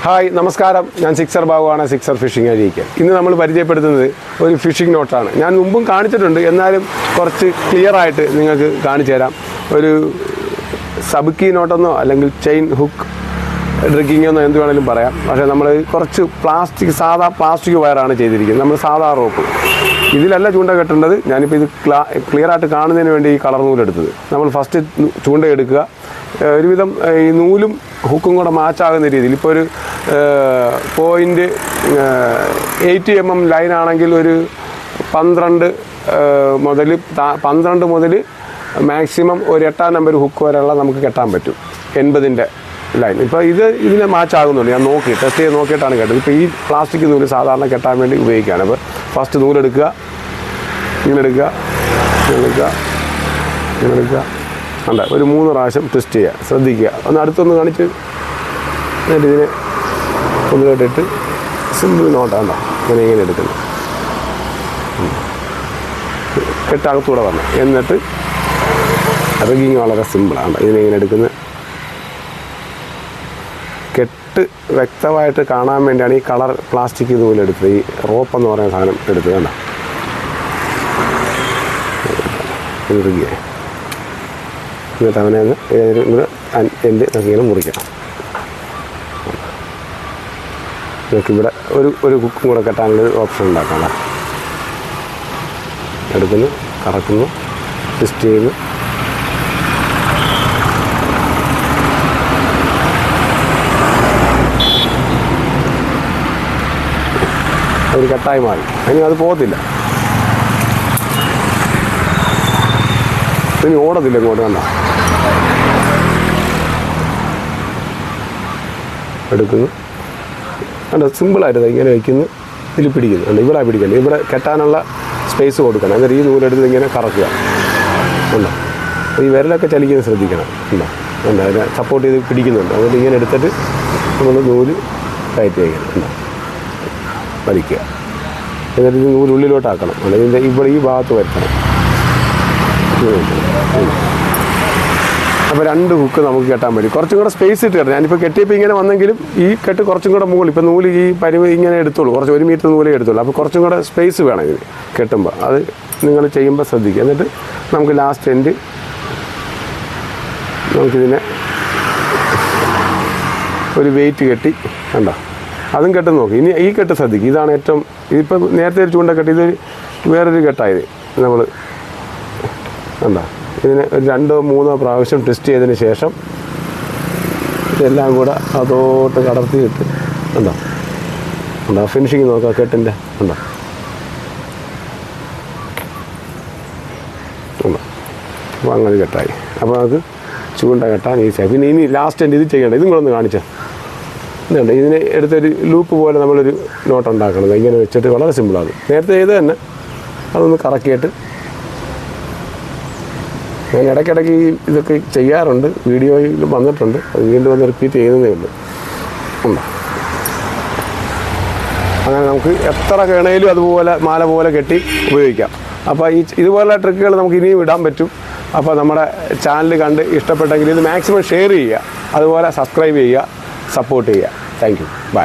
Hi നമസ്കാരം, ഞാൻ sixer ബാബുവാണ്, sixer phishing അരീക്ക്. ഇന്ന് നമ്മൾ പരിചയപ്പെടുത്തുന്നത് ഒരു ഫിഷിംഗ് നോട്ടാണ്. ഞാൻ മുമ്പും കാണിച്ചിട്ടുണ്ട്, എന്നാലും കുറച്ച് ക്ലിയർ ആയിട്ട് നിങ്ങൾക്ക് കാണിച്ചു തരാം. ഒരു സബുക്കി നോട്ടെന്നോ അല്ലെങ്കിൽ ചെയിൻ ഹുക്ക് ഡ്രിഗിങ് എന്നോ എന്ത് വേണമെങ്കിലും പറയാം. പക്ഷേ നമ്മൾ കുറച്ച് സാധാ പ്ലാസ്റ്റിക് വയറാണ് ചെയ്തിരിക്കുന്നത്. നമ്മൾ സാധാ റോപ്പ് ഇതിലല്ല ചൂണ്ട കെട്ടേണ്ടത്. ഞാനിപ്പോൾ ഇത് ക്ലിയറായിട്ട് കാണുന്നതിന് വേണ്ടി ഈ കളർ നൂലെടുത്തത്. നമ്മൾ ഫസ്റ്റ് ചൂണ്ട എടുക്കുക. ഒരുവിധം ഈ നൂലും ഹുക്കും കൂടെ മാച്ചാകുന്ന രീതിയിൽ, ഇപ്പോൾ ഒരു 0.8 mm ലൈനാണെങ്കിൽ ഒരു 12 മുതൽ മാക്സിമം ഒരു 8-ാം നമ്പർ ഹുക്ക് വരെയുള്ള നമുക്ക് കെട്ടാൻ പറ്റും. 80-ൻ്റെ ലൈൻ. ഇപ്പോൾ ഇതിനെ മാച്ചാകുന്നുണ്ട്. ഞാൻ ടെസ്റ്റ് ചെയ്ത് നോക്കിയിട്ടാണ് കേട്ടത്. ഇപ്പോൾ ഈ പ്ലാസ്റ്റിക് നൂല് സാധാരണ കെട്ടാൻ വേണ്ടി ഉപയോഗിക്കുകയാണ്. അപ്പോൾ ഫസ്റ്റ് നൂലെടുക്കുക, ഇങ്ങനെ എടുക്കുക, അല്ല ഒരു 3 പ്രാവശ്യം ട്വിസ്റ്റ് ചെയ്യുക. ശ്രദ്ധിക്കുക. ഒന്ന് അടുത്തൊന്ന് കാണിച്ച് എന്നിട്ട് ഇതിനെ ഒന്നിലോട്ടിട്ട് സിമ്പിൾ നോട്ടാണ്ടോ ഇങ്ങനെ എടുക്കുന്നു. കെട്ടകത്തൂടെ വരണം. എന്നിട്ട് റിഗിങ് വളരെ സിമ്പിളാണ്. ഇതിനെ എടുക്കുന്നത്. കെട്ട് വ്യക്തമായിട്ട് കാണാൻ വേണ്ടിയാണ് ഈ കളർ പ്ലാസ്റ്റിക് നൂലെടുത്തത്. ഈ റോപ്പ് എന്ന് പറയുന്ന സാധനം എടുത്തത് കണ്ടോ. റിഗിയ എന്നിട്ട് അവനെ എൻ്റെ ഇങ്ങനെ മുറിക്കണം. നമുക്കിവിടെ ഒരു കുക്കും കൂടെ കെട്ടാനുള്ളൊരു ഓപ്ഷൻ ഉണ്ടാക്കാം. എടുക്കുന്നു, കറക്കുന്നു, ട്വിസ്റ്റ് ചെയ്യുന്നു. ഒരു കെട്ടായി മാറി. ഇനി അത് പോകത്തില്ല, ഇനി ഓടത്തില്ല ഇങ്ങോട്ട്. കണ്ട എടുക്കുന്നു, അല്ല സിമ്പിളായിട്ട് ഇങ്ങനെ വയ്ക്കുന്നു. ഇതിൽ പിടിക്കുന്നു. അല്ല ഇവിടെ പിടിക്കണ്ട, ഇവിടെ കെട്ടാനുള്ള സ്പേസ് കൊടുക്കണം. എന്നിട്ട് ഈ നൂലെടുത്ത് ഇങ്ങനെ കറക്കുക. ഉണ്ടോ, ഈ വിരലൊക്കെ ചലിക്കുന്നത് ശ്രദ്ധിക്കണം. ഉണ്ടോ, ഉണ്ടോ, അതിനെ സപ്പോർട്ട് ചെയ്ത് പിടിക്കുന്നുണ്ട്. അതുകൊണ്ട് ഇങ്ങനെ എടുത്തിട്ട് നമ്മൾ നൂല് കയറ്റി വയ്ക്കണം. ഉണ്ടോ, വലിക്കുക. എന്നിട്ട് ഇത് നൂലുള്ളിലോട്ടാക്കണം. അല്ല ഇതിൻ്റെ ഇവിടെ ഈ ഭാഗത്ത് വരുത്തണം. അപ്പോൾ 2 ഹുക്ക് നമുക്ക് കെട്ടാൻ പറ്റും. കുറച്ചും കൂടെ സ്പേസ് ഇട്ട് കെട്ടാം. ഞാനിപ്പോൾ കെട്ടിയപ്പോൾ ഇങ്ങനെ വന്നെങ്കിലും ഈ കെട്ട് കുറച്ചും കൂടെ മുകളിൽ. ഇപ്പോൾ നൂല് ഈ പരിമിതി ഇങ്ങനെ എടുത്തോളൂ, കുറച്ച് 1 മീറ്റർ നൂലേ എടുത്തോളൂ. അപ്പോൾ കുറച്ചും കൂടെ സ്പേസ് വേണം ഇതിന് കെട്ടുമ്പോൾ. അത് നിങ്ങൾ ചെയ്യുമ്പോൾ ശ്രദ്ധിക്കുക. എന്നിട്ട് നമുക്ക് ലാസ്റ്റ് എൻഡ് നമുക്കിതിനെ ഒരു വെയിറ്റ് കെട്ടി കണ്ടോ, അതും കെട്ട് നോക്കി. ഇനി ഈ കെട്ട് ശ്രദ്ധിക്കും. ഇതാണ് ഏറ്റവും, ഇതിപ്പോൾ നേരത്തെ ഒരു ചൂണ്ട കെട്ടി, ഇത് വേറൊരു കെട്ടായത്. നമ്മൾ കണ്ടോ, ഇതിനെ ഒരു 2-3 പ്രാവശ്യം ടെസ്റ്റ് ചെയ്തതിന് ശേഷം ഇതെല്ലാം കൂടെ അതോട്ട് കടർത്തിയിട്ട് കണ്ടോ, ഫിനിഷിങ് നോക്കാം കെട്ടിൻ്റെ. കണ്ടോ, അപ്പോൾ അങ്ങനെ കെട്ടായി. അപ്പോൾ നമുക്ക് ചൂണ്ട കെട്ടാൻ ഈസിയായി. പിന്നെ ഇനി ലാസ്റ്റ് എൻ്റെ ഇത് ചെയ്യേണ്ട, ഇതും കൂടെ ഒന്ന് കാണിച്ചാൽ ഇതുണ്ട്. ഇതിനെ എടുത്തൊരു ലൂപ്പ് പോലെ നമ്മളൊരു നോട്ട് ഉണ്ടാക്കണത്. ഇങ്ങനെ വെച്ചിട്ട് വളരെ സിമ്പിളാണ്. നേരത്തെ ചെയ്ത് തന്നെ അതൊന്ന് കറക്കിയിട്ട് ഞാൻ ഇടയ്ക്കിടയ്ക്ക് ഇതൊക്കെ ചെയ്യാറുണ്ട്, വീഡിയോയിൽ വന്നിട്ടുണ്ട്. അത് വീണ്ടും വന്ന് റിപ്പീറ്റ് ചെയ്യുന്നതേ ഉള്ളൂ. ഉണ്ടോ, അങ്ങനെ നമുക്ക് എത്ര കേണയിലും അതുപോലെ മാല പോലെ കെട്ടി ഉപയോഗിക്കാം. അപ്പോൾ ഇതുപോലുള്ള ട്രിക്കുകൾ നമുക്ക് ഇനിയും ഇടാൻ പറ്റും. അപ്പോൾ നമ്മുടെ ചാനൽ കണ്ട് ഇഷ്ടപ്പെട്ടെങ്കിൽ ഇത് മാക്സിമം ഷെയർ ചെയ്യുക, അതുപോലെ സബ്സ്ക്രൈബ് ചെയ്യുക, സപ്പോർട്ട് ചെയ്യുക. Thank you, by.